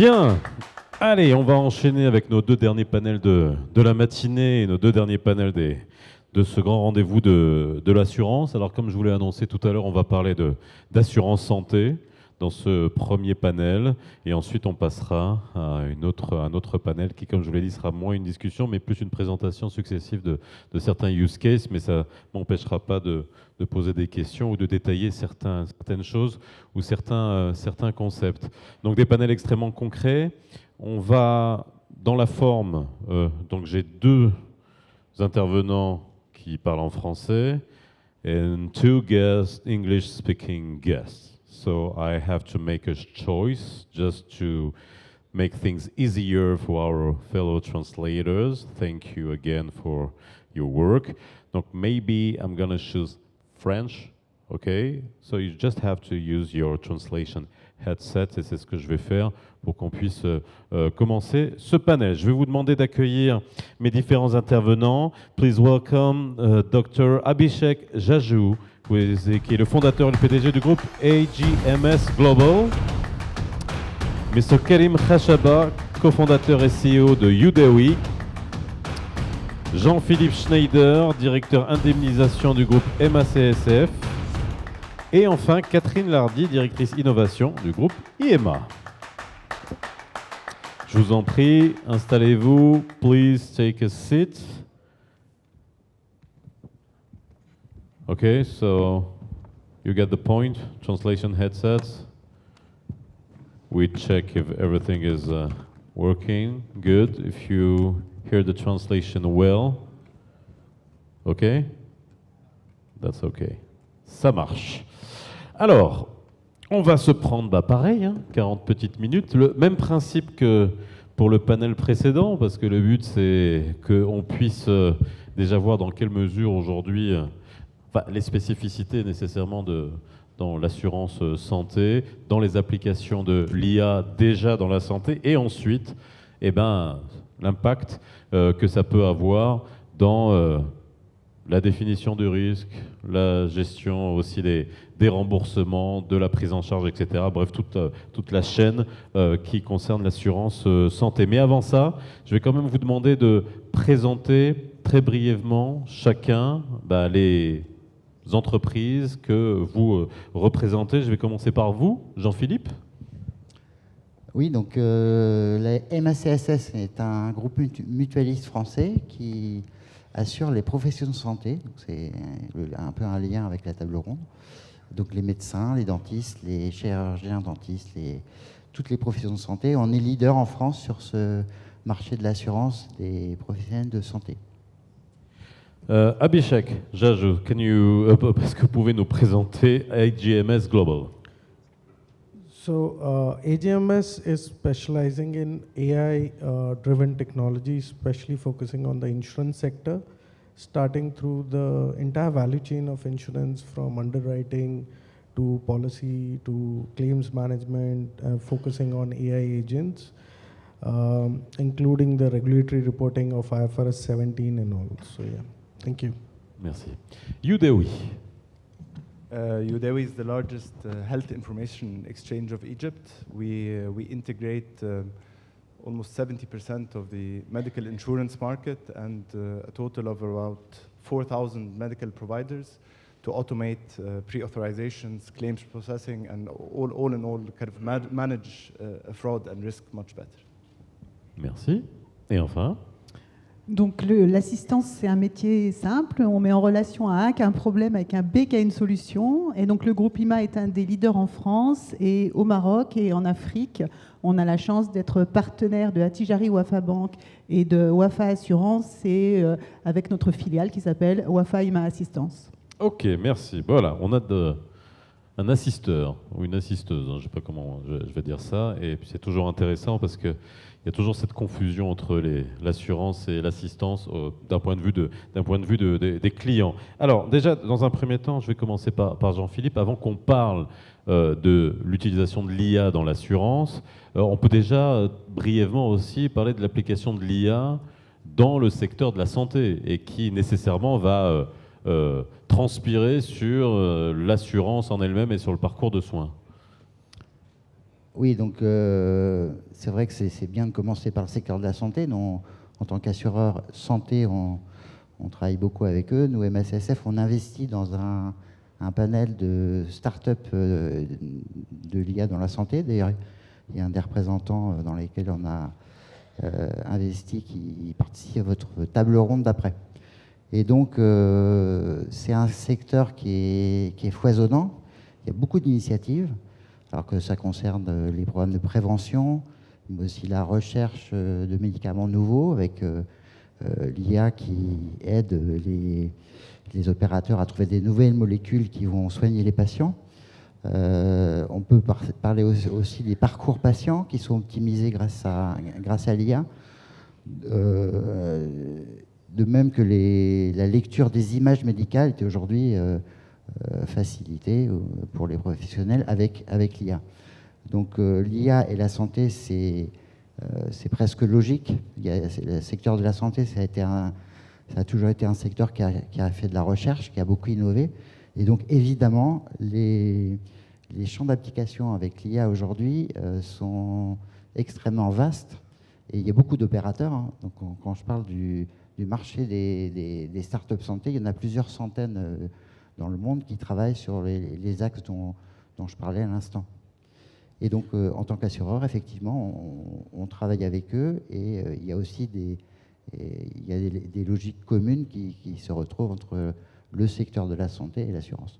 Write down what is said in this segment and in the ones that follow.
Bien, allez, on va enchaîner avec nos deux derniers panels de la matinée et nos deux derniers panels de ce grand rendez-vous de l'assurance. Alors comme je vous l'ai annoncé tout à l'heure, on va parler d'assurance santé dans ce premier panel et ensuite on passera à un autre panel qui, comme je vous l'ai dit, sera moins une discussion mais plus une présentation successive de certains use cases, mais ça ne m'empêchera pas de poser des questions ou de détailler certaines choses ou certains concepts. Donc des panels extrêmement concrets. On va dans la forme, donc j'ai deux intervenants qui parlent en français and two guests, English-speaking guests. So I have to make a choice just to make things easier for our fellow translators. Thank you again for your work. Donc maybe I'm going to choose French, okay? So you just have to use your translation headset et c'est ce que je vais faire pour qu'on puisse commencer ce panel. Je vais vous demander d'accueillir mes différents intervenants. Please welcome Dr. Abhishek Jaju, qui est le fondateur et le PDG du groupe AGMS Global. Mr. Karim Khashaba, cofondateur et CEO de Udemy. Jean-Philippe Schneider, directeur indemnisation du groupe MACSF. Et enfin, Catherine Lardy, directrice innovation du groupe IMA. Je vous en prie, installez-vous. Please take a seat. Okay, so you get the point. Translation headsets. We check if everything is working. Good. If you hear the translation well. Okay? That's okay. Ça marche. Alors, on va se prendre, pareil, 40 petites minutes. Le même principe que pour le panel précédent, parce que le but, c'est qu'on puisse déjà voir dans quelle mesure aujourd'hui, les spécificités nécessairement dans l'assurance santé, dans les applications de l'IA déjà dans la santé, et ensuite, l'impact que ça peut avoir dans la définition du risque, la gestion aussi des remboursements, de la prise en charge, etc. Bref, toute la chaîne qui concerne l'assurance santé. Mais avant ça, je vais quand même vous demander de présenter très brièvement chacun les entreprises que vous représentez. Je vais commencer par vous, Jean-Philippe. Oui, donc la MACSS est un groupe mutualiste français qui assure les professions de santé. C'est un peu un lien avec la table ronde. Donc les médecins, les dentistes, les chirurgiens dentistes, toutes les professions de santé. On est leader en France sur ce marché de l'assurance des professionnels de santé. Abhishek Jaju, est-ce que vous pouvez nous présenter AGMS Global? So AGMS is specializing in AI-driven technology, especially focusing on the insurance sector, starting through the entire value chain of insurance, from underwriting to policy to claims management, focusing on AI agents, including the regulatory reporting of IFRS 17 and all. So yeah, thank you. Merci. Udemy. Udemy is the largest health information exchange of Egypt. We integrate almost 70% of the medical insurance market and a total of about 4,000 medical providers to automate pre-authorizations, claims processing, and all in all, kind of manage fraud and risk much better. Merci. Et enfin? Donc l'assistance, c'est un métier simple. On met en relation un A qui a un problème avec un B qui a une solution. Et donc le groupe IMA est un des leaders en France et au Maroc et en Afrique. On a la chance d'être partenaire de Attijari Wafa Bank et de Wafa Assurance et avec notre filiale qui s'appelle Wafa IMA Assistance. Ok, merci. Voilà, on a un assisteur ou une assisteuse, je ne sais pas comment je vais dire ça. Et puis c'est toujours intéressant parce que il y a toujours cette confusion entre l'assurance et l'assistance d'un point de vue des clients. Alors déjà, dans un premier temps, je vais commencer par Jean-Philippe. Avant qu'on parle de l'utilisation de l'IA dans l'assurance, on peut déjà brièvement aussi parler de l'application de l'IA dans le secteur de la santé et qui nécessairement va transpirer sur l'assurance en elle-même et sur le parcours de soins. Oui, donc c'est vrai que c'est bien de commencer par le secteur de la santé. Nous, en tant qu'assureur santé, on travaille beaucoup avec eux. Nous, MACSF, on investit dans un panel de start-up de l'IA dans la santé. D'ailleurs, il y a un des représentants dans lesquels on a investi qui participe à votre table ronde d'après. Et donc, c'est un secteur qui est foisonnant. Il y a beaucoup d'initiatives, alors que ça concerne les programmes de prévention, mais aussi la recherche de médicaments nouveaux avec l'IA qui aide les opérateurs à trouver des nouvelles molécules qui vont soigner les patients. On peut parler aussi des parcours patients qui sont optimisés grâce à l'IA. De même que la lecture des images médicales est aujourd'hui facilitée pour les professionnels avec l'IA. Donc l'IA et la santé, c'est presque logique. Le secteur de la santé, ça a toujours été un secteur qui a fait de la recherche, qui a beaucoup innové. Et donc évidemment, les champs d'application avec l'IA aujourd'hui sont extrêmement vastes. Et il y a beaucoup d'opérateurs. Hein. Donc quand je parle du marché des startups santé, il y en a plusieurs centaines dans le monde qui travaillent sur les axes dont je parlais à l'instant. Et donc, en tant qu'assureur, effectivement, on travaille avec eux et il y a aussi des logiques communes qui se retrouvent entre le secteur de la santé et l'assurance.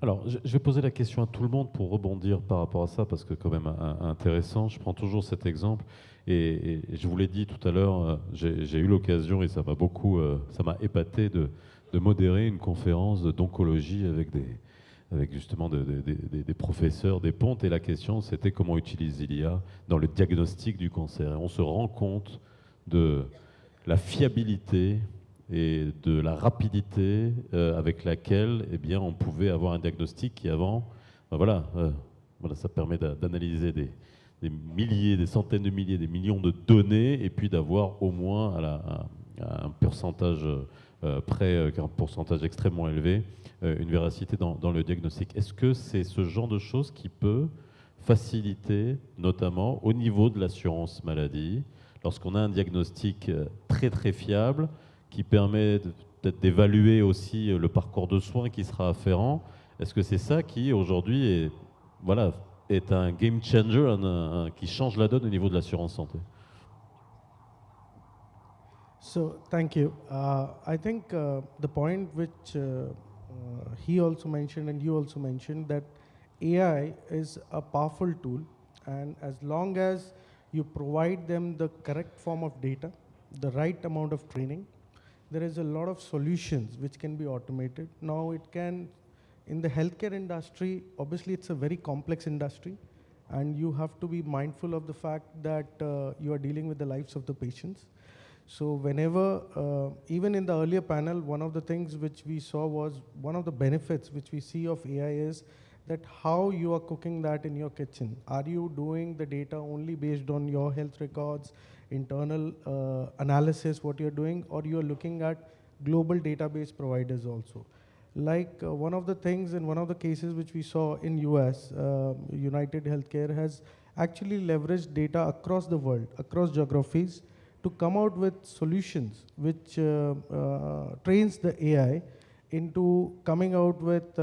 Alors, je vais poser la question à tout le monde pour rebondir par rapport à ça, parce que quand même intéressant. Je prends toujours cet exemple, et je vous l'ai dit tout à l'heure, j'ai eu l'occasion, et ça m'a épaté de modérer une conférence d'oncologie avec justement des professeurs, des pontes, et la question c'était comment utiliser l'IA dans le diagnostic du cancer. Et on se rend compte de la fiabilité et de la rapidité avec laquelle eh bien, on pouvait avoir un diagnostic qui avant, voilà, ça permet d'analyser des milliers, des centaines de milliers, des millions de données, et puis d'avoir au moins à un pourcentage près, un pourcentage extrêmement élevé, une véracité dans le diagnostic. Est-ce que c'est ce genre de choses qui peut faciliter, notamment au niveau de l'assurance maladie, lorsqu'on a un diagnostic très très fiable, qui permet peut-être d'évaluer aussi le parcours de soins qui sera afférent? Est-ce que c'est ça qui, aujourd'hui, est un game changer, qui change la donne au niveau de l'assurance santé? So, thank you. I think the point which he also mentioned and you also mentioned, that AI is a powerful tool, and as long as you provide them the correct form of data, the right amount of training, there is a lot of solutions which can be automated. Now it can, in the healthcare industry, obviously it's a very complex industry, and you have to be mindful of the fact that you are dealing with the lives of the patients. So whenever, even in the earlier panel, one of the things which we saw was one of the benefits which we see of AI is that how you are cooking that in your kitchen. Are you doing the data only based on your health records, internal analysis, what you're doing, or you're looking at global database providers also? Like one of the things in one of the cases which we saw in US, United Healthcare has actually leveraged data across the world, across geographies, to come out with solutions which trains the AI into coming out with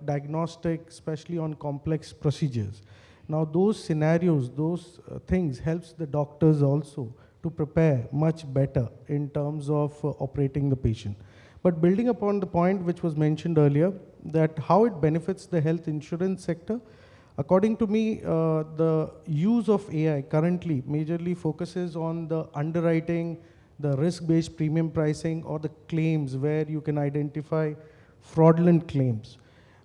diagnostic, especially on complex procedures. Now those scenarios, those things helps the doctors also to prepare much better in terms of operating the patient. But building upon the point which was mentioned earlier, that how it benefits the health insurance sector, according to me, the use of AI currently majorly focuses on the underwriting, the risk-based premium pricing, or the claims where you can identify fraudulent claims.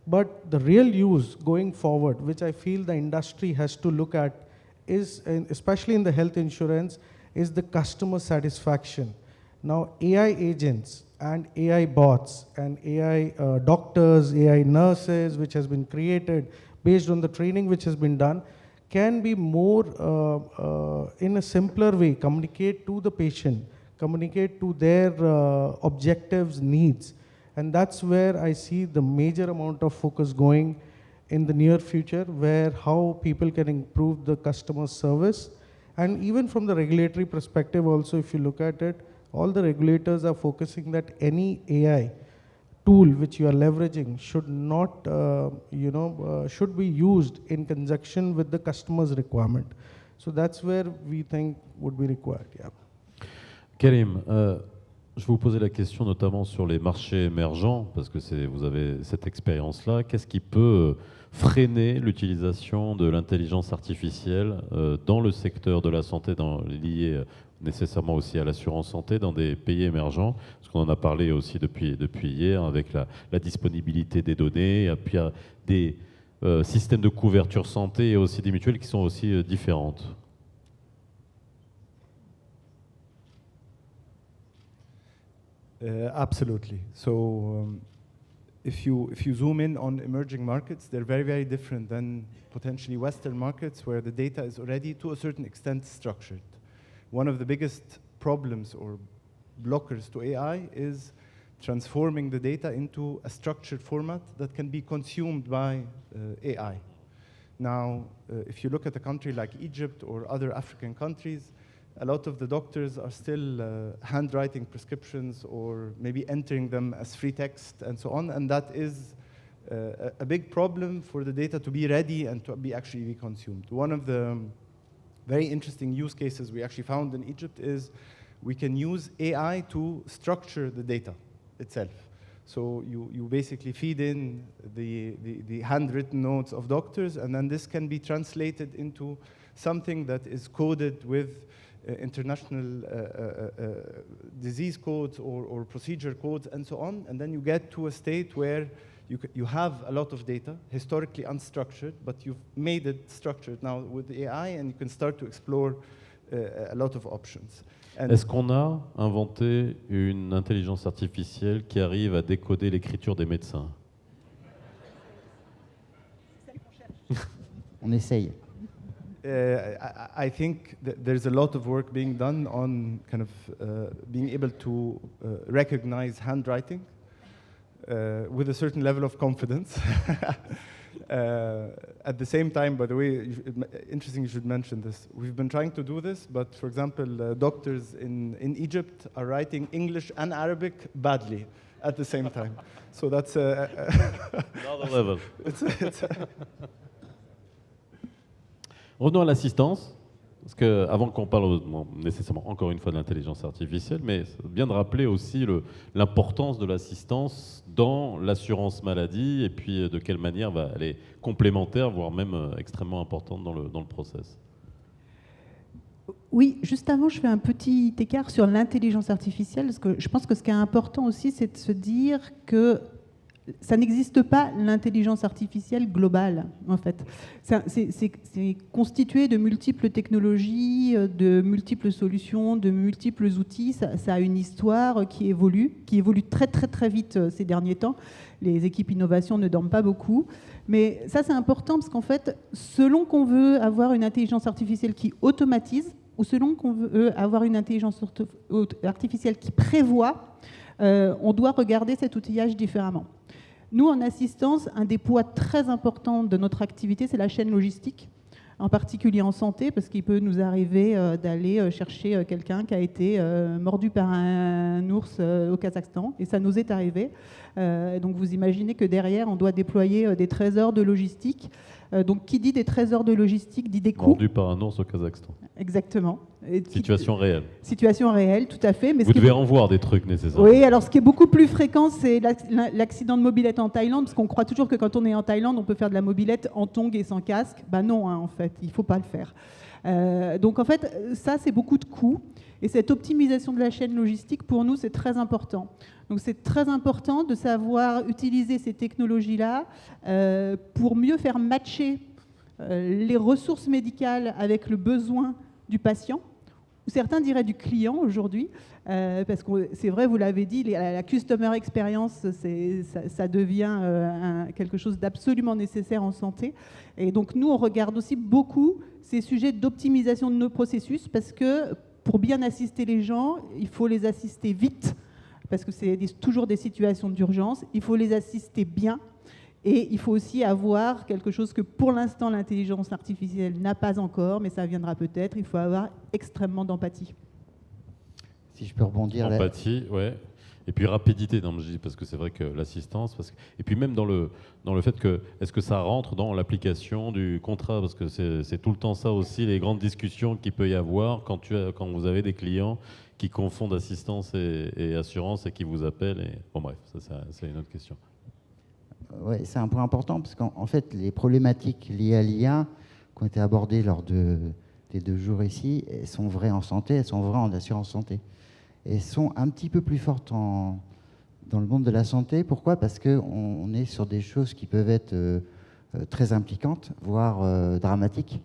But the real use going forward, which I feel the industry has to look at, is, especially in the health insurance, is the customer satisfaction. Now, AI agents and AI bots and AI doctors, AI nurses, which has been created based on the training which has been done, can be more, in a simpler way, communicate to the patient, communicate to their objectives, needs. And that's where I see the major amount of focus going in the near future, where how people can improve the customer service. And even from the regulatory perspective also, if you look at it, all the regulators are focusing that any AI tool which you are leveraging should not, should be used in conjunction with the customer's requirement. So that's where we think would be required. Yeah. Karim, je vais vous poser la question notamment sur les marchés émergents, parce que vous avez cette expérience-là. Qu'est-ce qui peut freiner l'utilisation de l'intelligence artificielle dans le secteur de la santé, lié nécessairement aussi à l'assurance santé dans des pays émergents, parce qu'on en a parlé aussi depuis hier avec la disponibilité des données, et puis des systèmes de couverture santé et aussi des mutuelles qui sont aussi différentes. Absolutely. So if you zoom in on emerging markets, they're very, very different than potentially Western markets where the data is already to a certain extent structured. One of the biggest problems or blockers to AI is transforming the data into a structured format that can be consumed by AI. Now, if you look at a country like Egypt or other African countries, a lot of the doctors are still handwriting prescriptions or maybe entering them as free text and so on, and that is a big problem for the data to be ready and to be actually consumed. One of the very interesting use cases we actually found in Egypt is we can use AI to structure the data itself. So you basically feed in the handwritten notes of doctors, and then this can be translated into something that is coded with international disease codes or procedure codes and so on, and then you get to a state where you have a lot of data, historically unstructured, but you've made it structured now with the AI, and you can start to explore a lot of options. Est-ce qu'on a inventé une intelligence artificielle qui arrive à décoder l'écriture des médecins? On essaye. I think that there's a lot of work being done on kind of being able to recognize handwriting with a certain level of confidence. At the same time, by the way, interesting you should mention this. We've been trying to do this, but for example, doctors in Egypt are writing English and Arabic badly at the same time. So that's another level. Revenons à l'assistance, parce qu'avant qu'on parle nécessairement encore une fois de l'intelligence artificielle, mais c'est bien de rappeler aussi l'importance de l'assistance dans l'assurance maladie et puis de quelle manière elle est complémentaire, voire même extrêmement importante dans le process. Oui, juste avant, je fais un petit écart sur l'intelligence artificielle, parce que je pense que ce qui est important aussi, c'est de se dire que ça n'existe pas l'intelligence artificielle globale, en fait. C'est constitué de multiples technologies, de multiples solutions, de multiples outils. Ça a une histoire qui évolue très très très vite ces derniers temps. Les équipes innovation ne dorment pas beaucoup. Mais ça, c'est important parce qu'en fait, selon qu'on veut avoir une intelligence artificielle qui automatise, ou selon qu'on veut avoir une intelligence artificielle qui prévoit, on doit regarder cet outillage différemment. Nous, en assistance, un des poids très importants de notre activité, c'est la chaîne logistique, en particulier en santé, parce qu'il peut nous arriver d'aller chercher quelqu'un qui a été mordu par un ours au Kazakhstan, et ça nous est arrivé. Donc vous imaginez que derrière, on doit déployer des trésors de logistique. Donc qui dit des trésors de logistique dit des coûts. Mordu par un ours au Kazakhstan. Exactement. Situation réelle. Situation réelle, tout à fait. Mais vous devez en voir des trucs nécessaires. Oui, alors ce qui est beaucoup plus fréquent, c'est l'accident de mobilette en Thaïlande, parce qu'on croit toujours que quand on est en Thaïlande, on peut faire de la mobilette en tongs et sans casque. Ben non, hein, en fait, il ne faut pas le faire. Donc en fait, ça, c'est beaucoup de coûts. Et cette optimisation de la chaîne logistique, pour nous, c'est très important. Donc c'est très important de savoir utiliser ces technologies-là pour mieux faire matcher les ressources médicales avec le besoin du patient, ou certains diraient du client aujourd'hui, parce que c'est vrai, vous l'avez dit, la customer experience, ça devient quelque chose d'absolument nécessaire en santé. Et donc nous, on regarde aussi beaucoup ces sujets d'optimisation de nos processus, parce que pour bien assister les gens, il faut les assister vite, parce que c'est toujours des situations d'urgence, il faut les assister bien, Et il faut aussi avoir quelque chose que pour l'instant l'intelligence artificielle n'a pas encore, mais ça viendra peut-être, il faut avoir extrêmement d'empathie. Si je peux rebondir là. Empathie, ouais. Et puis rapidité, non, mais je dis parce que c'est vrai que l'assistance, et puis même dans le fait que, est-ce que ça rentre dans l'application du contrat, parce que c'est tout le temps ça aussi, les grandes discussions qu'il peut y avoir quand vous avez des clients qui confondent assistance et assurance et qui vous appellent. Et, bon bref, ça c'est une autre question. Ouais, c'est un point important parce qu'en fait, les problématiques liées à l'IA qui ont été abordées lors des 2 jours ici, elles sont vraies en santé, elles sont vraies en assurance santé. Et sont un petit peu plus fortes dans le monde de la santé. Pourquoi? Parce qu'on est sur des choses qui peuvent être très impliquantes, voire dramatiques.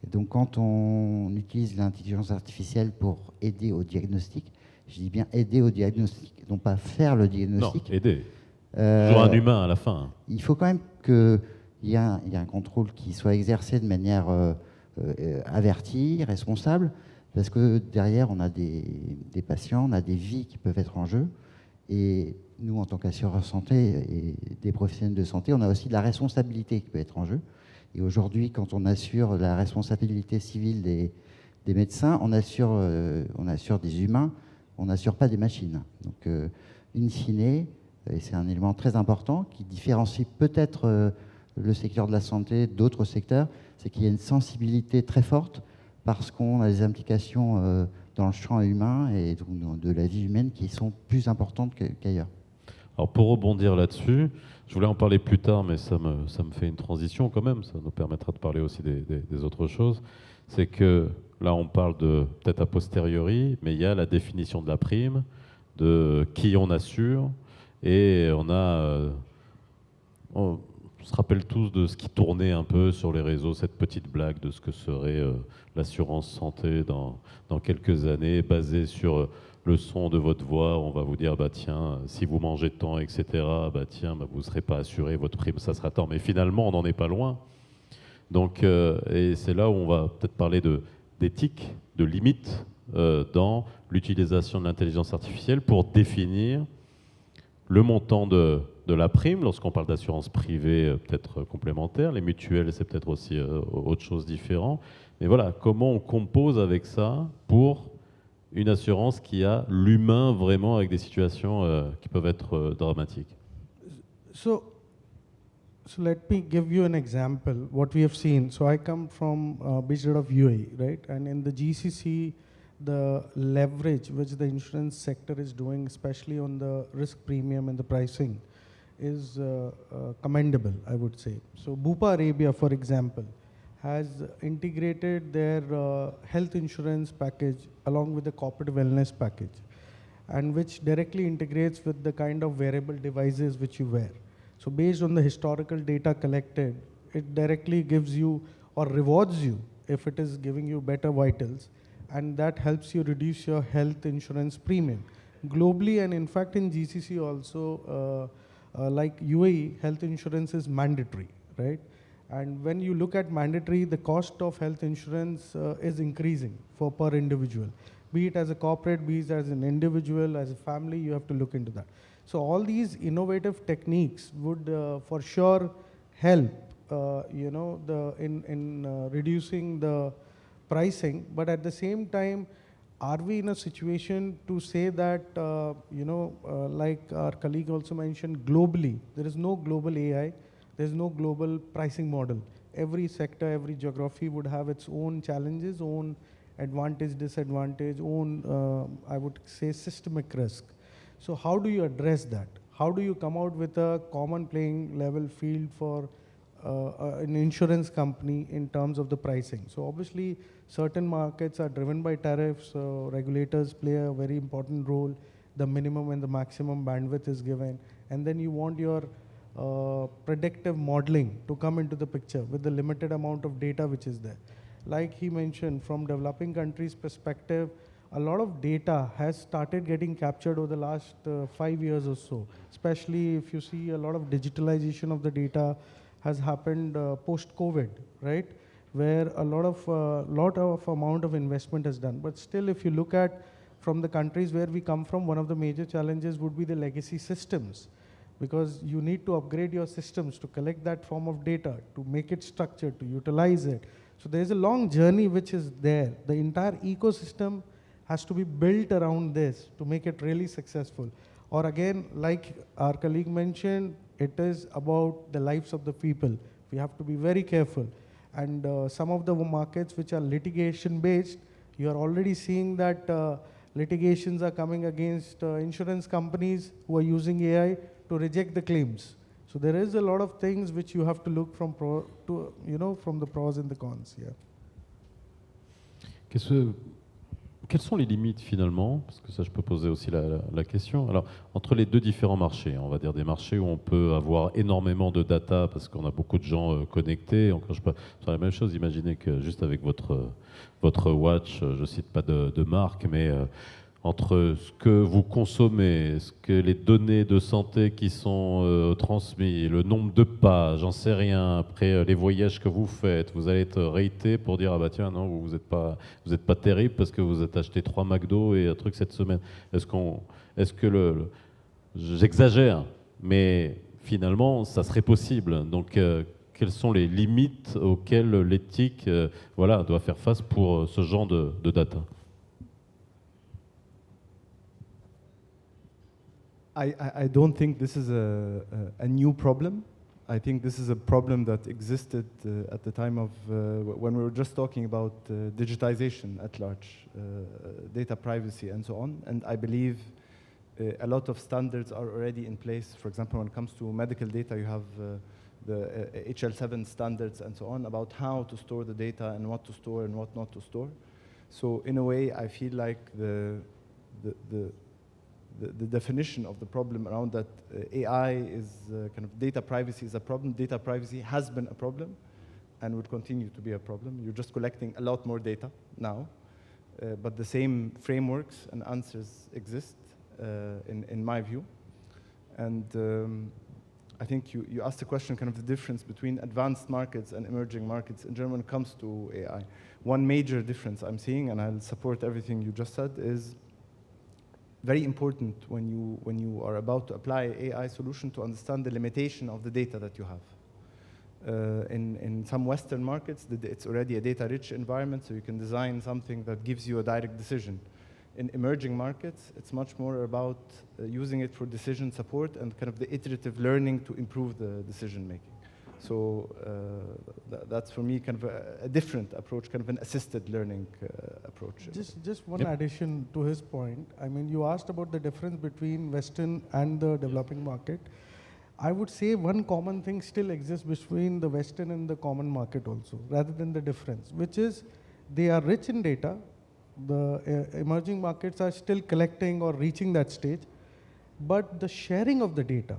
Et donc quand on utilise l'intelligence artificielle pour aider au diagnostic, je dis bien aider au diagnostic, non pas faire le diagnostic. Non, aider. Toujours un humain à la fin. Il faut quand même qu'il y ait un contrôle qui soit exercé de manière avertie, responsable, parce que derrière, on a des patients, on a des vies qui peuvent être en jeu. Et nous, en tant qu'assureurs santé et des professionnels de santé, on a aussi de la responsabilité qui peut être en jeu. Et aujourd'hui, quand on assure la responsabilité civile des médecins, on assure des humains, on n'assure pas des machines. Donc, in fine, et c'est un élément très important qui différencie peut-être le secteur de la santé d'autres secteurs, c'est qu'il y a une sensibilité très forte parce qu'on a des implications dans le champ humain et donc de la vie humaine qui sont plus importantes qu'ailleurs. Alors pour rebondir là-dessus, je voulais en parler plus tard, mais ça me fait une transition quand même, ça nous permettra de parler aussi des autres choses. C'est que là on parle de peut-être a posteriori, mais il y a la définition de la prime, de qui on assure, et on se rappelle tous de ce qui tournait un peu sur les réseaux, cette petite blague de ce que serait l'assurance santé dans quelques années, basée sur le son de votre voix. On va vous dire, bah tiens, si vous mangez tant, etc., bah tiens, bah, vous ne serez pas assuré, votre prime, ça sera tant. Mais finalement, on n'en est pas loin. Donc, et c'est là où on va peut-être parler d'éthique, de limites dans l'utilisation de l'intelligence artificielle pour définir le montant de la prime, lorsqu'on parle d'assurance privée, peut-être complémentaire, les mutuelles, c'est peut-être aussi autre chose différent. Mais voilà, comment on compose avec ça pour une assurance qui a l'humain vraiment avec des situations qui peuvent être dramatiques. So let me give you an example, what we have seen. So I come from based out of UAE, right? And in the GCC, the leverage which the insurance sector is doing, especially on the risk premium and the pricing, is commendable, I would say. So Bupa Arabia, for example, has integrated their health insurance package along with the corporate wellness package, and which directly integrates with the kind of wearable devices which you wear. So based on the historical data collected, it directly gives you or rewards you if it is giving you better vitals, and that helps you reduce your health insurance premium. Globally, and in fact in GCC also, like UAE, health insurance is mandatory, right? And when you look at mandatory, the cost of health insurance is increasing for per individual. Be it as a corporate, be it as an individual, as a family, you have to look into that. So all these innovative techniques would for sure help, in reducing the pricing. But at the same time, are we in a situation to say that, like our colleague also mentioned, globally, there is no global AI, there's no global pricing model. Every sector, every geography would have its own challenges, own advantage, disadvantage, own, I would say, systemic risk. So how do you address that? How do you come out with a common playing level field for an insurance company in terms of the pricing? So obviously, certain markets are driven by tariffs, so regulators play a very important role. The minimum and the maximum bandwidth is given. And then you want your predictive modeling to come into the picture with the limited amount of data which is there. Like he mentioned, from developing countries' perspective, a lot of data has started getting captured over the last 5 years or so, especially if you see a lot of digitalization of the data has happened post-COVID, right? Where a lot of amount of investment is done. But still, if you look at from the countries where we come from, one of the major challenges would be the legacy systems, because you need to upgrade your systems to collect that form of data, to make it structured, to utilize it. So there is a long journey which is there. The entire ecosystem has to be built around this to make it really successful. Or again, like our colleague mentioned, it is about the lives of the people. We have to be very careful. And some of the markets which are litigation based, you are already seeing that litigations are coming against insurance companies who are using AI to reject the claims. So there is a lot of things which you have to look from from the pros and the cons. Yeah. Quelles sont les limites finalement, parce que ça je peux poser aussi la question, alors entre les deux différents marchés, on va dire des marchés où on peut avoir énormément de data parce qu'on a beaucoup de gens connectés, encore je peux faire la même chose, imaginez que juste avec votre watch, je cite pas de marque, mais entre ce que vous consommez, ce que les données de santé qui sont transmises, le nombre de pas, j'en sais rien, après les voyages que vous faites, vous allez être raté pour dire ah bah tiens non vous êtes pas terrible parce que vous êtes acheté 3 McDo et un truc cette semaine. Est-ce que j'exagère, mais finalement ça serait possible. Donc quelles sont les limites auxquelles l'éthique doit faire face pour ce genre de data? I don't think this is a new problem. I think this is a problem that existed at the time of when we were just talking about digitization at large, data privacy and so on. And I believe a lot of standards are already in place. For example, when it comes to medical data, you have the HL7 standards and so on about how to store the data and what to store and what not to store. So in a way, I feel like the definition of the problem around that AI is kind of data privacy is a problem. Data privacy has been a problem and would continue to be a problem. You're just collecting a lot more data now, but the same frameworks and answers exist in my view. And I think you asked the question, kind of the difference between advanced markets and emerging markets in general when it comes to AI. One major difference I'm seeing, and I'll support everything you just said, is very important when you are about to apply AI solution to understand the limitation of the data that you have. In some Western markets, it's already a data-rich environment, so you can design something that gives you a direct decision. In emerging markets, it's much more about using it for decision support and kind of the iterative learning to improve the decision-making. So that's for me kind of a different approach, kind of an assisted learning approach. Just one addition to his point. I mean, you asked about the difference between Western and the developing market. I would say one common thing still exists between the Western and the common market also, rather than the difference, which is they are rich in data. The emerging markets are still collecting or reaching that stage, but the sharing of the data,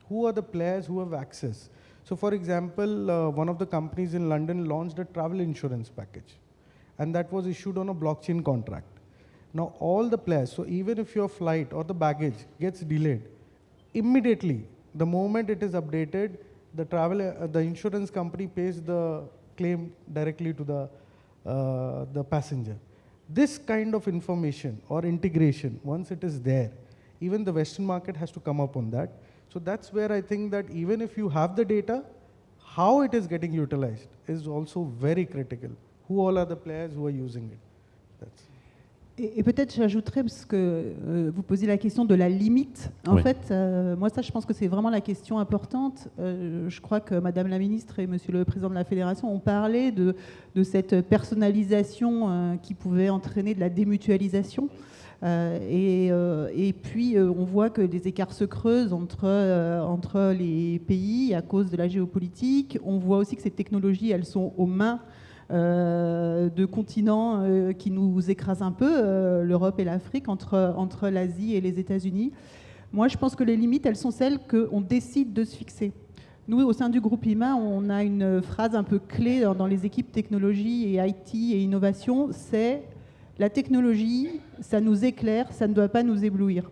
who are the players who have access? So for example, one of the companies in London launched a travel insurance package, and that was issued on a blockchain contract. Now all the players, so even if your flight or the baggage gets delayed, immediately, the moment it is updated, the insurance company pays the claim directly to the passenger. This kind of information or integration, once it is there, even the Western market has to come up on that. So that's where I think that even if you have the data, how it is getting utilized is also very critical. Who all are the players who are using it? That's Et peut-être j'ajouterais, parce que vous posez la question de la limite. En fait, moi ça je pense que c'est vraiment la question importante. Je crois que Madame la Ministre et Monsieur le Président de la Fédération ont parlé de cette personnalisation qui pouvait entraîner de la démutualisation. Et puis on voit que les écarts se creusent entre les pays à cause de la géopolitique. On voit aussi que ces technologies, elles sont aux mains de continents qui nous écrasent un peu, l'Europe et l'Afrique, entre l'Asie et les États-Unis. Moi, je pense que les limites, elles sont celles qu'on décide de se fixer. Nous, au sein du groupe IMA, on a une phrase un peu clé dans les équipes technologie et IT et innovation, c'est « la technologie, ça nous éclaire, ça ne doit pas nous éblouir ».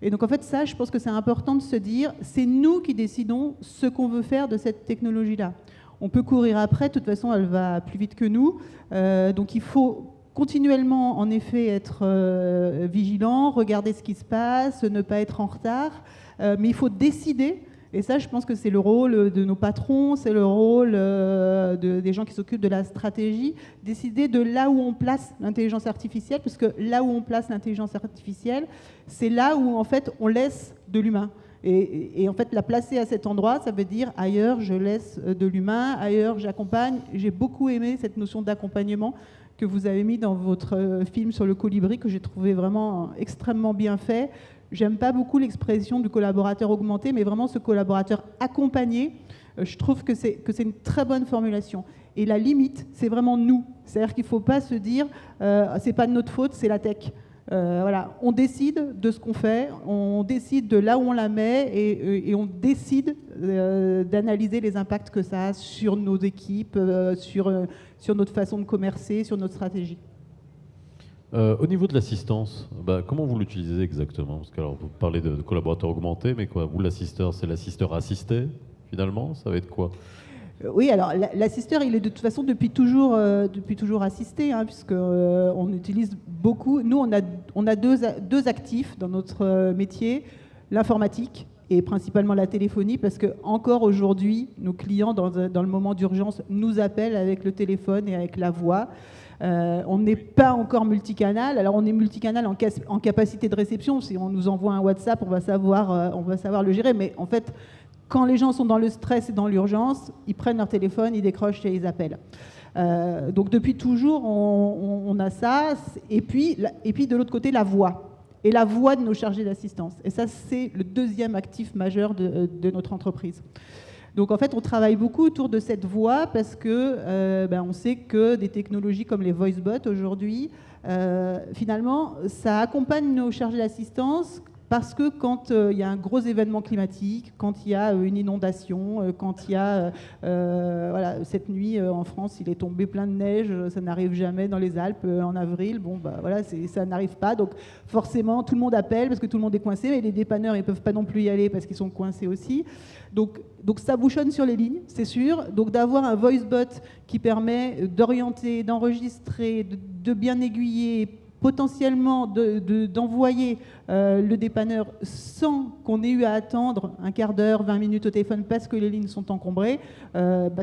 Et donc en fait, ça, je pense que c'est important de se dire, c'est nous qui décidons ce qu'on veut faire de cette technologie-là. On peut courir après, de toute façon, elle va plus vite que nous. Donc il faut continuellement, en effet, être vigilant, regarder ce qui se passe, ne pas être en retard, mais il faut décider. Et ça, je pense que c'est le rôle de nos patrons, c'est le rôle des gens qui s'occupent de la stratégie, décider de là où on place l'intelligence artificielle, parce que là où on place l'intelligence artificielle, c'est là où, en fait, on laisse de l'humain. Et en fait, la placer à cet endroit, ça veut dire ailleurs, je laisse de l'humain, ailleurs, j'accompagne. J'ai beaucoup aimé cette notion d'accompagnement que vous avez mis dans votre film sur le colibri, que j'ai trouvé vraiment extrêmement bien fait. J'aime pas beaucoup l'expression du collaborateur augmenté, mais vraiment ce collaborateur accompagné. Je trouve que c'est une très bonne formulation. Et la limite, c'est vraiment nous. C'est-à-dire qu'il ne faut pas se dire c'est pas de notre faute, c'est la tech. Voilà, on décide de ce qu'on fait, on décide de là où on la met et on décide d'analyser les impacts que ça a sur nos équipes, sur notre façon de commercer, sur notre stratégie. Au niveau de l'assistance, comment vous l'utilisez exactement? Parce que alors, vous parlez de collaborateurs augmentés, mais quoi? Vous, l'assisteur, c'est l'assisteur assisté, finalement? Ça va être quoi? Oui, alors l'assisteur, il est de toute façon depuis toujours assisté, hein, puisqu'on utilise beaucoup. Nous, on a deux actifs dans notre métier, l'informatique et principalement la téléphonie, parce que encore aujourd'hui, nos clients, dans le moment d'urgence, nous appellent avec le téléphone et avec la voix. On n'est pas encore multicanal. Alors on est multicanal en capacité de réception. Si on nous envoie un WhatsApp, on va savoir le gérer. Mais en fait, quand les gens sont dans le stress et dans l'urgence, ils prennent leur téléphone, ils décrochent et ils appellent. Donc depuis toujours, on a ça. Et puis de l'autre côté, la voix. Et la voix de nos chargés d'assistance. Et ça, c'est le deuxième actif majeur de notre entreprise. Donc en fait, on travaille beaucoup autour de cette voix parce que on sait que des technologies comme les voice bots aujourd'hui, finalement, ça accompagne nos chargés d'assistance parce que quand il y a un gros événement climatique, quand il y a une inondation, quand il y a cette nuit en France, il est tombé plein de neige, ça n'arrive jamais dans les Alpes en avril. Bon, ça n'arrive pas. Donc forcément, tout le monde appelle parce que tout le monde est coincé, mais les dépanneurs, ils peuvent pas non plus y aller parce qu'ils sont coincés aussi. Donc ça bouchonne sur les lignes, c'est sûr. Donc d'avoir un voice bot qui permet d'orienter, d'enregistrer, de bien aiguiller, potentiellement d'envoyer le dépanneur sans qu'on ait eu à attendre un quart d'heure, 20 minutes au téléphone parce que les lignes sont encombrées,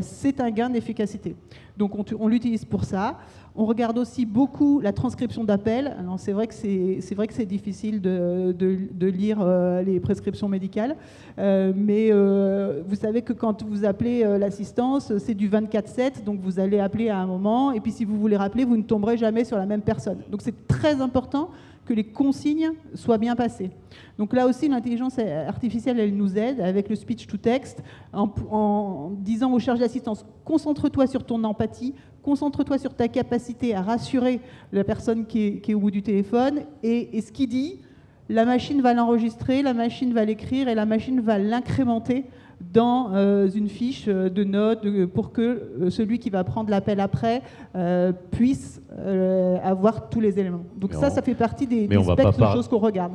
c'est un gain d'efficacité. Donc on l'utilise pour ça. On regarde aussi beaucoup la transcription d'appels. Alors c'est vrai que c'est difficile de lire les prescriptions médicales, mais vous savez que quand vous appelez l'assistance, c'est du 24/7, donc vous allez appeler à un moment, et puis si vous voulez rappeler, vous ne tomberez jamais sur la même personne. Donc c'est très important que les consignes soient bien passées. Donc là aussi, l'intelligence artificielle, elle nous aide avec le speech to text en disant aux chargés d'assistance, concentre-toi sur ton empathie, concentre-toi sur ta capacité à rassurer la personne qui est au bout du téléphone, et ce qu'il dit, la machine va l'enregistrer, la machine va l'écrire et la machine va l'incrémenter dans une fiche de notes pour que celui qui va prendre l'appel après puisse avoir tous les éléments. Donc ça fait partie des spectres de choses qu'on regarde.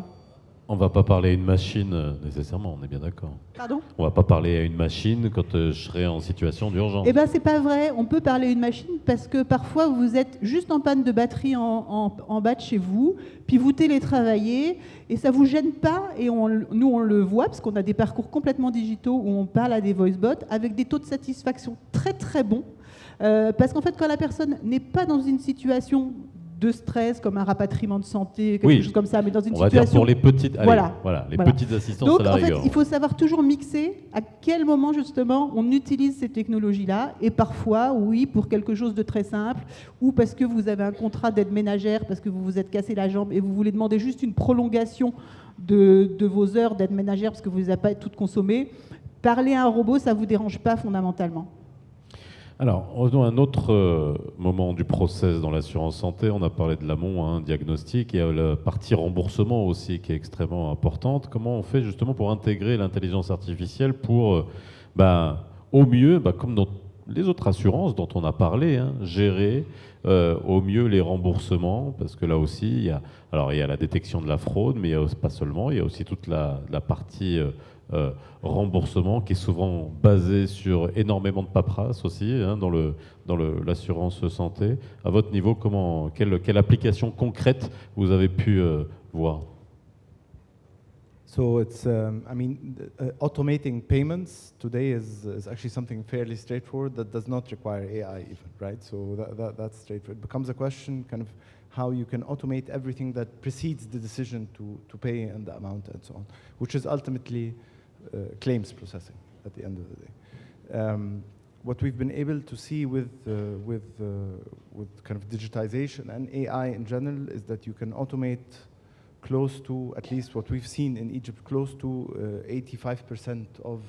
On ne va pas parler à une machine nécessairement, on est bien d'accord. Pardon ? On ne va pas parler à une machine quand je serai en situation d'urgence. Eh bien, c'est pas vrai. On peut parler à une machine parce que parfois, vous êtes juste en panne de batterie en bas de chez vous, puis vous télétravaillez et ça ne vous gêne pas. Et nous, on le voit parce qu'on a des parcours complètement digitaux où on parle à des voice bots avec des taux de satisfaction très, très bons. Parce qu'en fait, quand la personne n'est pas dans une situation de stress, comme un rapatriement de santé, quelque chose comme ça, mais dans une situation... On va dire pour les petites, petites assistances. Donc, à la en fait, rigueur. il faut savoir toujours mixer à quel moment, justement, on utilise ces technologies-là, et parfois, oui, pour quelque chose de très simple, ou parce que vous avez un contrat d'aide ménagère, parce que vous vous êtes cassé la jambe, et vous voulez demander juste une prolongation de vos heures d'aide ménagère, parce que vous ne les avez pas toutes consommées. Parler à un robot, ça ne vous dérange pas fondamentalement. Alors, revenons à un autre moment du process dans l'assurance santé. On a parlé de l'amont, diagnostic, et la partie remboursement aussi qui est extrêmement importante. Comment on fait justement pour intégrer l'intelligence artificielle pour, au mieux, comme dans les autres assurances dont on a parlé, hein, gérer au mieux les remboursements, parce que là aussi, il y a la détection de la fraude, mais il y a pas seulement, il y a aussi toute la partie remboursement qui est souvent basée sur énormément de paperasse aussi, hein, dans l'assurance santé. À votre niveau, quelle application concrète vous avez pu voir? So it's, automating payments today is actually something fairly straightforward that does not require AI even, right? So that's straightforward. It becomes a question kind of how you can automate everything that precedes the decision to pay and the amount and so on, which is ultimately claims processing at the end of the day. What we've been able to see with kind of digitization and AI in general is that you can automate close to, at least what we've seen in Egypt, close to 85% of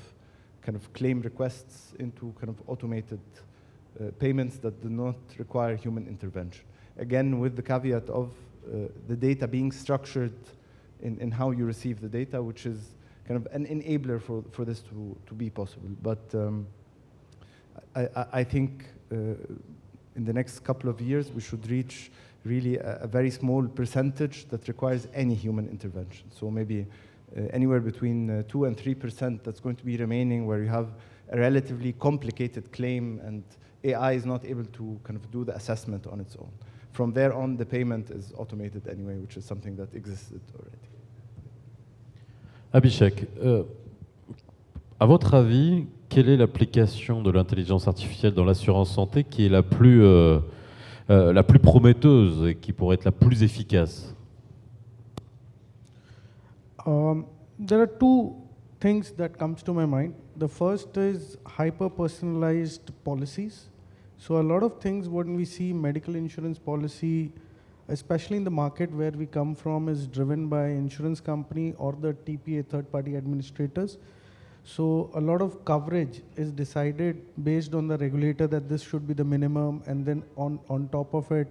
kind of claim requests into kind of automated payments that do not require human intervention. Again, with the caveat of the data being structured in how you receive the data, which is kind of an enabler for this to be possible. But I think in the next couple of years, we should reach really a very small percentage that requires any human intervention. So maybe anywhere between 2 and 3% that's going to be remaining, where you have a relatively complicated claim and AI is not able to kind of do the assessment on its own. From there on, the payment is automated anyway, which is something that existed already. Abhishek, à votre avis, quelle est l'application de l'intelligence artificielle dans l'assurance santé qui est la plus prometteuse et qui pourrait être la plus efficace? There are two things that comes to my mind. The first is hyper-personalized policies. So a lot of things when we see medical insurance policy, especially in the market where we come from, is driven by insurance company or the TPA, third-party administrators. So a lot of coverage is decided based on the regulator that this should be the minimum, and then on top of it,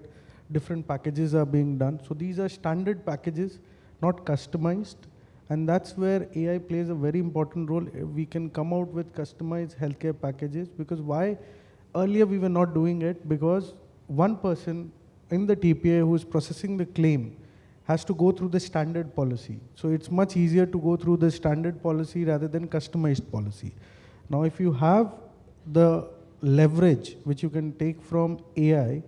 different packages are being done. So these are standard packages, not customized. And that's where AI plays a very important role. We can come out with customized healthcare packages, because why? Earlier we were not doing it because one person in the TPA who is processing the claim has to go through the standard policy. So it's much easier to go through the standard policy rather than customized policy. Now, if you have the leverage which you can take from AI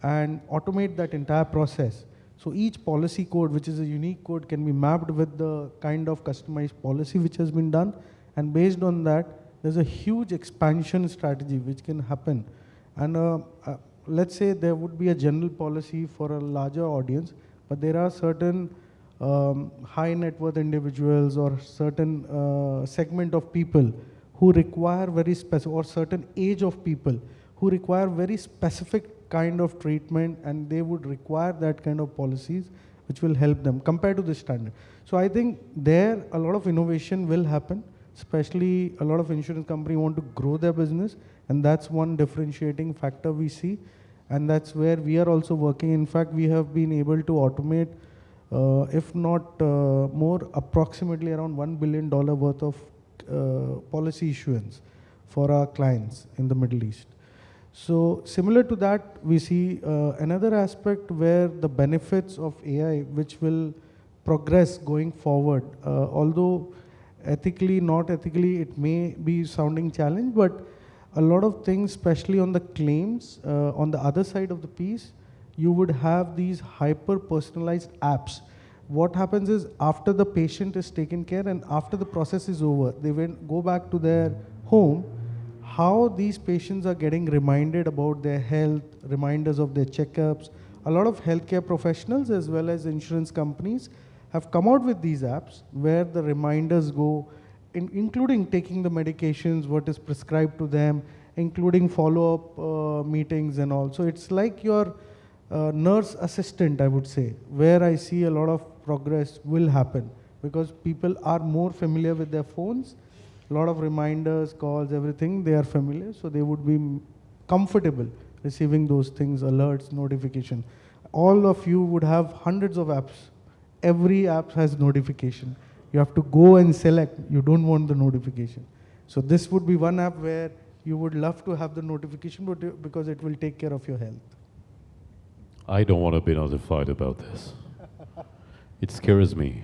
and automate that entire process, so each policy code, which is a unique code, can be mapped with the kind of customized policy which has been done. And based on that, there's a huge expansion strategy which can happen. And let's say there would be a general policy for a larger audience, but there are certain high net worth individuals or certain segment of people who require very specific, or certain age of people who require very specific kind of treatment, and they would require that kind of policies which will help them compared to the standard. So I think there a lot of innovation will happen, especially a lot of insurance companies want to grow their business, and that's one differentiating factor we see. And that's where we are also working. In fact, we have been able to automate, if not more, approximately around $1 billion worth of policy issuance for our clients in the Middle East. So similar to that, we see another aspect where the benefits of AI, which will progress going forward, although ethically, not ethically, it may be sounding challenge, but a lot of things, especially on the claims, on the other side of the piece, you would have these hyper-personalized apps. What happens is after the patient is taken care and after the process is over, they go back to their home, how these patients are getting reminded about their health, reminders of their checkups. A lot of healthcare professionals as well as insurance companies have come out with these apps where the reminders go, including taking the medications, what is prescribed to them, including follow-up meetings and all. So it's like your nurse assistant, I would say, where I see a lot of progress will happen because people are more familiar with their phones. A lot of reminders, calls, everything, they are familiar, so they would be comfortable receiving those things, alerts, notification. All of you would have hundreds of apps. Every app has notification. You have to go and select. You don't want the notification. So this would be one app where you would love to have the notification because it will take care of your health. I don't want to be notified about this. It scares me.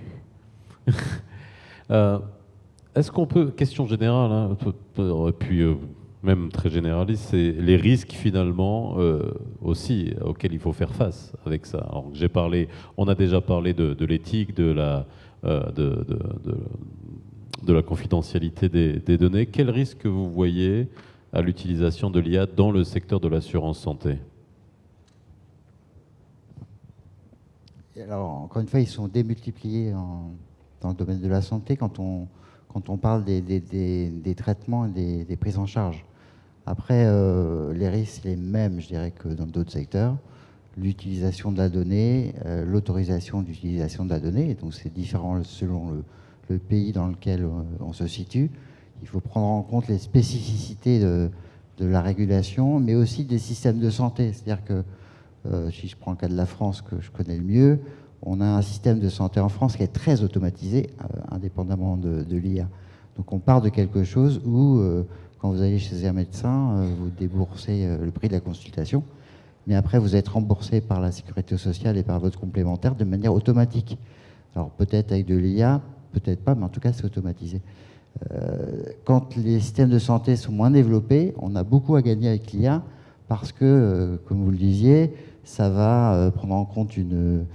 Est-ce qu'on peut, question générale, hein, et puis même très généraliste, c'est les risques finalement aussi auxquels il faut faire face avec ça. Alors, on a déjà parlé de l'éthique, de la confidentialité des données. Quel risque vous voyez à l'utilisation de l'IA dans le secteur de l'assurance santé? Alors, encore une fois, ils sont démultipliés dans le domaine de la santé quand on parle des traitements et des prises en charge. Après, les risques, les mêmes, je dirais, que dans d'autres secteurs. L'utilisation de la donnée, l'autorisation d'utilisation de la donnée, donc c'est différent selon le pays dans lequel on se situe. Il faut prendre en compte les spécificités de la régulation, mais aussi des systèmes de santé. C'est-à-dire que, si je prends le cas de la France, que je connais le mieux, on a un système de santé en France qui est très automatisé, indépendamment de l'IA. Donc on part de quelque chose où, quand vous allez chez un médecin, vous déboursez le prix de la consultation, mais après vous êtes remboursé par la sécurité sociale et par votre complémentaire de manière automatique. Alors peut-être avec de l'IA, peut-être pas, mais en tout cas c'est automatisé. Quand les systèmes de santé sont moins développés, on a beaucoup à gagner avec l'IA parce que, comme vous le disiez, ça va prendre en compte une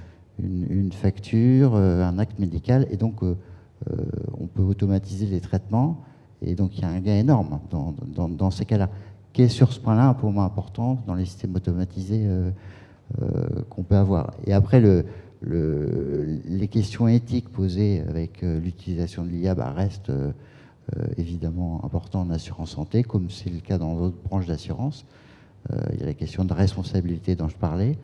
facture, un acte médical, et donc on peut automatiser les traitements, et donc il y a un gain énorme dans ces cas-là, qui est sur ce point-là un peu moins important dans les systèmes automatisés qu'on peut avoir. Et après, les questions éthiques posées avec l'utilisation de l'IA restent évidemment importantes en assurance santé, comme c'est le cas dans d'autres branches d'assurance. Il y a la question de responsabilité dont je parlais,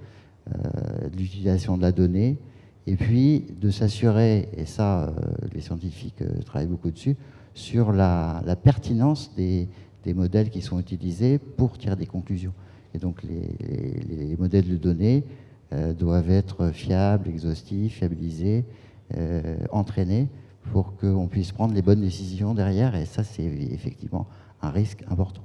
de l'utilisation de la donnée, et puis de s'assurer, et ça les scientifiques travaillent beaucoup dessus, sur la pertinence des modèles qui sont utilisés pour tirer des conclusions. Et donc les modèles de données doivent être fiables, exhaustifs, fiabilisés, entraînés, pour qu'on puisse prendre les bonnes décisions derrière, et ça c'est effectivement un risque important.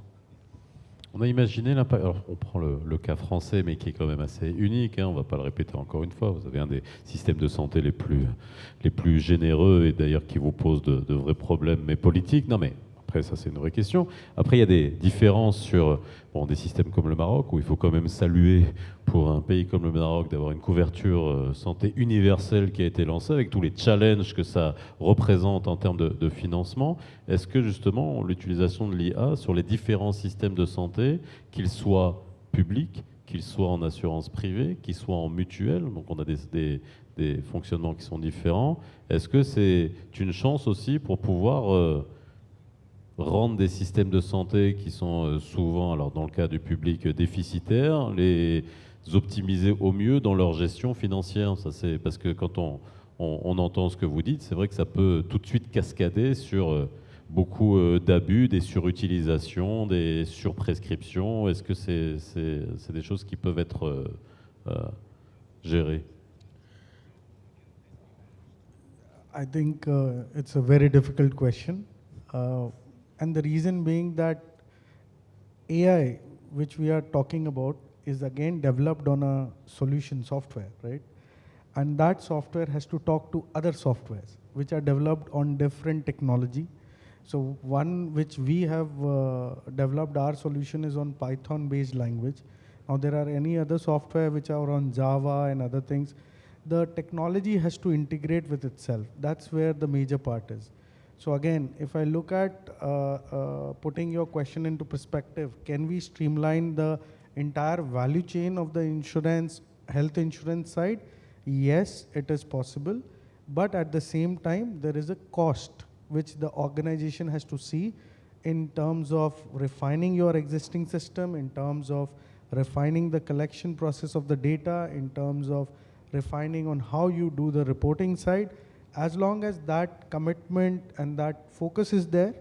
On a imaginé l'impact. Alors, on prend le cas français, mais qui est quand même assez unique. Hein, on ne va pas le répéter encore une fois. Vous avez un des systèmes de santé les plus généreux et d'ailleurs qui vous pose de vrais problèmes, mais politiques. Non, mais après, ça, c'est une vraie question. Après, il y a des différences sur des systèmes comme le Maroc, où il faut quand même saluer pour un pays comme le Maroc d'avoir une couverture santé universelle qui a été lancée avec tous les challenges que ça représente en termes de financement. Est-ce que justement l'utilisation de l'IA sur les différents systèmes de santé, qu'ils soient publics, qu'ils soient en assurance privée, qu'ils soient en mutuelle, donc on a des fonctionnements qui sont différents, est-ce que c'est une chance aussi pour pouvoir rendre des systèmes de santé qui sont souvent, alors dans le cas du public, déficitaires, les optimiser au mieux dans leur gestion financière? Ça, c'est parce que quand on entend ce que vous dites, c'est vrai que ça peut tout de suite cascader sur beaucoup d'abus, des surutilisations, des surprescriptions. Est-ce que c'est des choses qui peuvent être gérées? I think it's a very difficult question. And the reason being that AI, which we are talking about, is again developed on a solution software, right? And that software has to talk to other softwares, which are developed on different technology. So one which we have developed, our solution is on Python-based language. Now there are any other software which are on Java and other things. The technology has to integrate with itself. That's where the major part is. So again, if I look at putting your question into perspective, can we streamline the entire value chain of the insurance, health insurance side? Yes, it is possible. But at the same time, there is a cost which the organization has to see in terms of refining your existing system, in terms of refining the collection process of the data, in terms of refining on how you do the reporting side. As long as that commitment and that focus is there,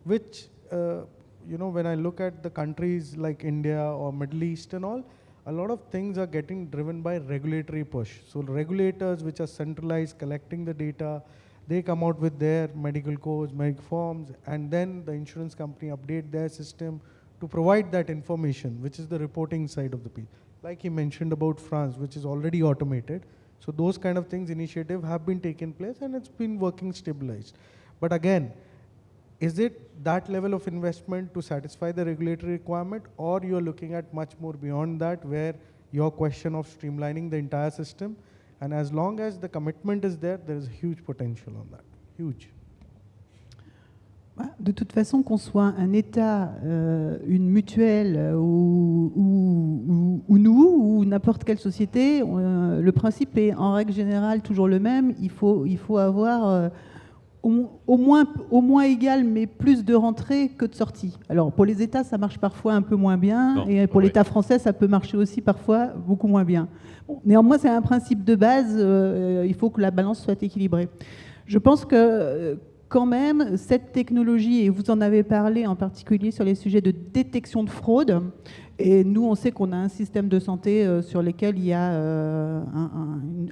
which, when I look at the countries like India or Middle East and all, a lot of things are getting driven by regulatory push. So regulators which are centralized collecting the data, they come out with their medical codes, medical forms, and then the insurance company update their system to provide that information, which is the reporting side of the piece. Like he mentioned about France, which is already automated. So those kind of things, initiative have been taken place and it's been working stabilized. But again, is it that level of investment to satisfy the regulatory requirement, or you're looking at much more beyond that, where your question of streamlining the entire system, and as long as the commitment is there is huge potential on that, huge. De toute façon, qu'on soit un État, une mutuelle ou nous, ou n'importe quelle société, le principe est en règle générale toujours le même. Il faut avoir au moins égal, mais plus de rentrées que de sorties. Alors pour les États, ça marche parfois un peu moins bien, non, et pour l'État français, ça peut marcher aussi parfois beaucoup moins bien. Bon, néanmoins, c'est un principe de base, il faut que la balance soit équilibrée. Je pense que quand même, cette technologie, et vous en avez parlé en particulier sur les sujets de détection de fraude, et nous, on sait qu'on a un système de santé sur lequel il y a une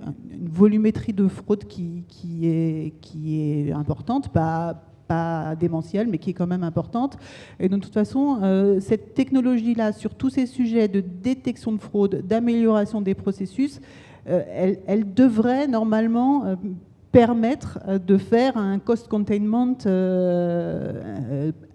volumétrie de fraude qui est importante, pas démentielle, mais qui est quand même importante. Et de toute façon, cette technologie-là, sur tous ces sujets de détection de fraude, d'amélioration des processus, elle devrait normalement permettre de faire un cost containment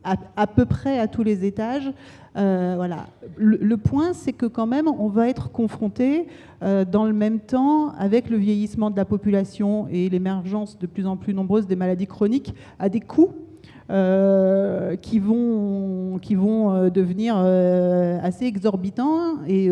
à peu près à tous les étages. Voilà. Le point, c'est que quand même, on va être confronté dans le même temps, avec le vieillissement de la population et l'émergence de plus en plus nombreuse des maladies chroniques, à des coûts qui vont devenir assez exorbitants. Et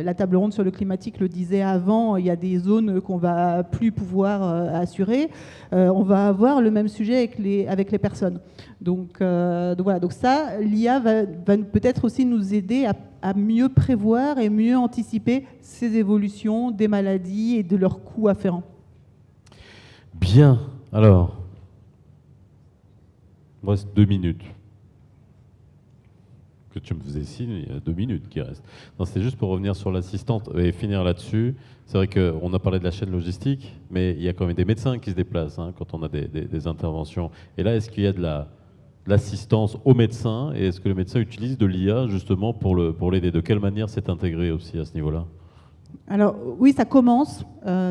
la table ronde sur le climatique le disait avant, il y a des zones qu'on va plus pouvoir assurer. On va avoir le même sujet avec les personnes. Donc voilà, donc ça, l'IA va peut-être aussi nous aider à mieux prévoir et mieux anticiper ces évolutions des maladies et de leurs coûts afférents. Bien, alors... Il me reste 2 minutes. Que tu me faisais signe, il y a 2 minutes qui restent. Non, c'est juste pour revenir sur l'assistante et finir là-dessus. C'est vrai qu'on a parlé de la chaîne logistique, mais il y a quand même des médecins qui se déplacent quand on a des interventions. Et là, est-ce qu'il y a de l'assistance aux médecins, et est-ce que le médecin utilise de l'IA justement pour l'aider? De quelle manière c'est intégré aussi à ce niveau-là? Alors oui, ça commence.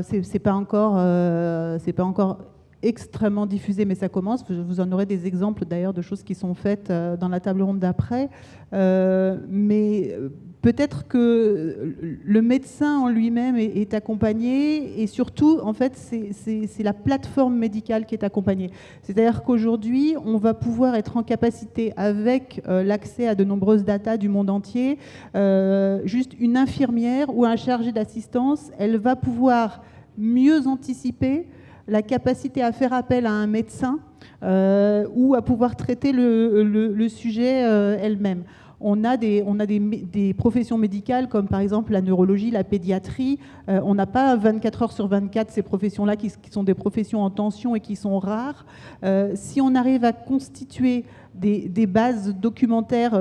C'est pas encore extrêmement diffusé, mais ça commence. Vous en aurez des exemples d'ailleurs de choses qui sont faites dans la table ronde d'après. Mais peut-être que le médecin en lui-même est accompagné, et surtout, en fait, c'est la plateforme médicale qui est accompagnée. C'est-à-dire qu'aujourd'hui, on va pouvoir être en capacité, avec l'accès à de nombreuses datas du monde entier, juste une infirmière ou un chargé d'assistance, elle va pouvoir mieux anticiper la capacité à faire appel à un médecin ou à pouvoir traiter le sujet elle-même. On a des professions médicales comme par exemple la neurologie, la pédiatrie. On n'a pas 24 heures sur 24 ces professions-là qui sont des professions en tension et qui sont rares. Si on arrive à constituer des bases documentaires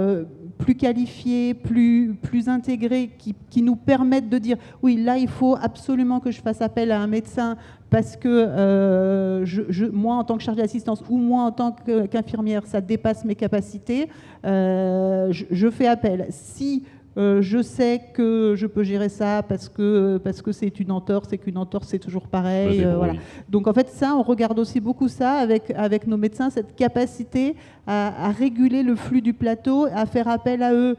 plus qualifiées, plus intégrées, qui nous permettent de dire oui, là il faut absolument que je fasse appel à un médecin parce que moi en tant que chargé d'assistance ou moi en tant qu'infirmière, ça dépasse mes capacités, je fais appel. Si je sais que je peux gérer ça parce que c'est une entorse, et qu'une entorse c'est toujours pareil. Voilà. Donc en fait ça, on regarde aussi beaucoup ça avec nos médecins, cette capacité à réguler le flux du plateau, à faire appel à eux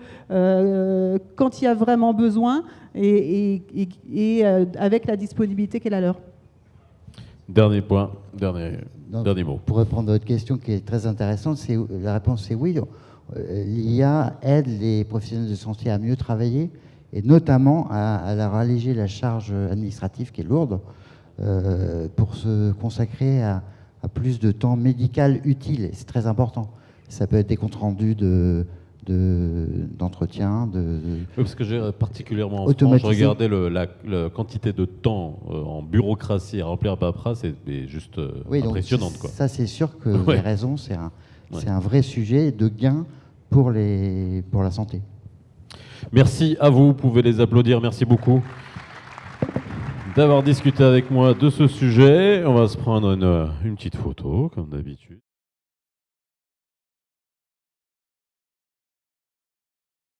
quand il y a vraiment besoin et avec la disponibilité qui est la leur. Dernier point, dernier mot. Pour répondre à votre question qui est très intéressante, la réponse c'est oui. L'IA aide les professionnels de santé à mieux travailler, et notamment à leur alléger la charge administrative qui est lourde, pour se consacrer à plus de temps médical utile. Et c'est très important. Ça peut être des comptes rendus d'entretien. Parce que j'ai particulièrement en France, je regardais la quantité de temps en bureaucratie à remplir à paperasse, c'est juste impressionnante. Quoi. Ça, c'est sûr que vous avez raison, c'est un vrai sujet de gain pour la santé. Merci à vous pouvez les applaudir. Merci beaucoup d'avoir discuté avec moi de ce sujet. On va se prendre une petite photo, comme d'habitude.